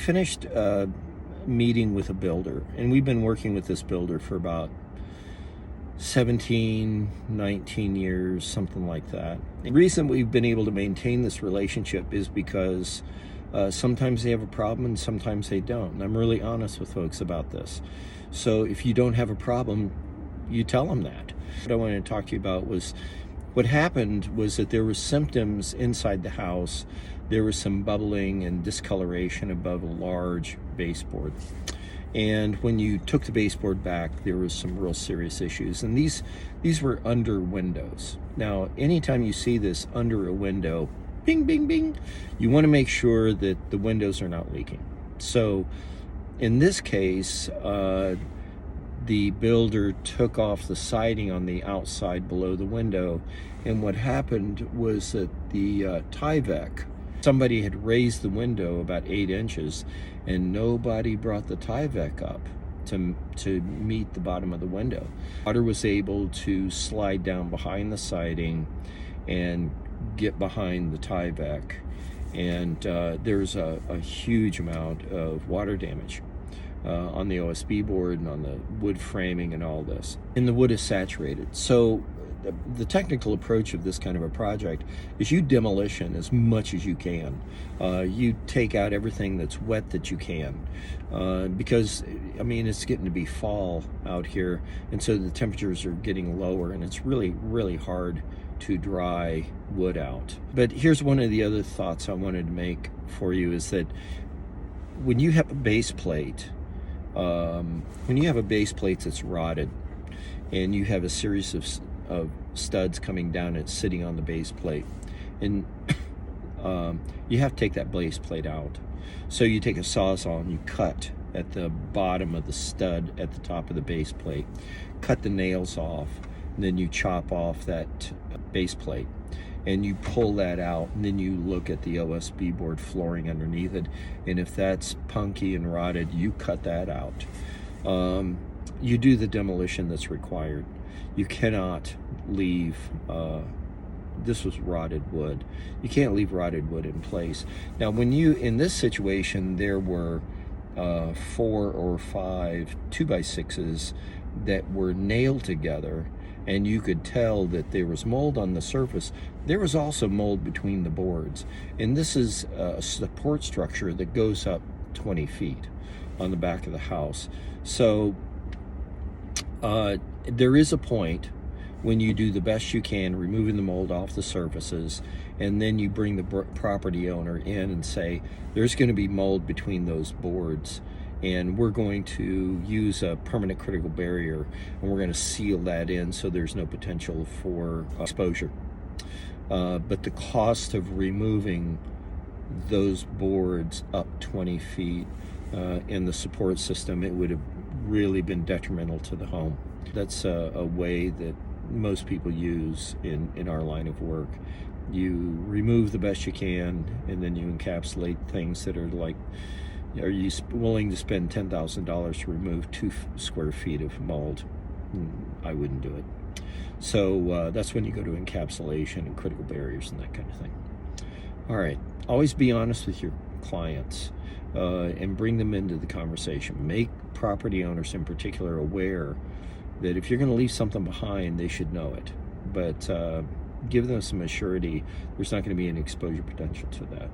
finished meeting with a builder, and we've been working with this builder for about 17, 19 years, something like that. The reason we've been able to maintain this relationship is because sometimes they have a problem and sometimes they don't. And I'm really honest with folks about this. So if you don't have a problem, you tell them that. What I wanted to talk to you about was what happened was that there were symptoms inside the house. There was some bubbling and discoloration above a large baseboard. And when you took the baseboard back, there was some real serious issues. And these were under windows. Now, anytime you see this under a window, bing, bing, bing, you want to make sure that the windows are not leaking. So in this case, the builder took off the siding on the outside below the window. And what happened was that the Tyvek, somebody had raised the window about 8 inches, and nobody brought the Tyvek up to meet the bottom of the window. Water was able to slide down behind the siding and get behind the Tyvek, and there's a huge amount of water damage on the OSB board and on the wood framing and all this. And the wood is saturated. So the technical approach of this kind of a project is you demolition as much as you can. You take out everything that's wet that you can, because I mean it's getting to be fall out here, and so the temperatures are getting lower, and it's really, really hard to dry wood out. But here's one of the other thoughts I wanted to make for you is that when you have a base plate, that's rotted, and you have a series of studs coming down and sitting on the base plate, and you have to take that base plate out. So you take a sawzall and you cut at the bottom of the stud at the top of the base plate, cut the nails off, and then you chop off that base plate and you pull that out, and then you look at the OSB board flooring underneath it, and if that's punky and rotted, you cut that out. You do the demolition that's required. You cannot leave, this was rotted wood. You can't leave rotted wood in place. Now, in this situation, there were 4 or 5 2x6s that were nailed together, and you could tell that there was mold on the surface. There was also mold between the boards. And this is a support structure that goes up 20 feet on the back of the house. So there is a point when you do the best you can, removing the mold off the surfaces, and then you bring the property owner in and say, there's going to be mold between those boards, and we're going to use a permanent critical barrier, and we're going to seal that in so there's no potential for exposure. But the cost of removing those boards up 20 feet in the support system, it would have really been detrimental to the home. That's a way that most people use in our line of work. You remove the best you can, and then you encapsulate things that are like, are you willing to spend $10,000 to remove 2 square feet of mold? I wouldn't do it. So that's when you go to encapsulation and critical barriers and that kind of thing. All right, always be honest with your clients and bring them into the conversation. Make property owners in particular aware that if you're going to leave something behind, they should know it. But give them some assurity there's not going to be an exposure potential to that.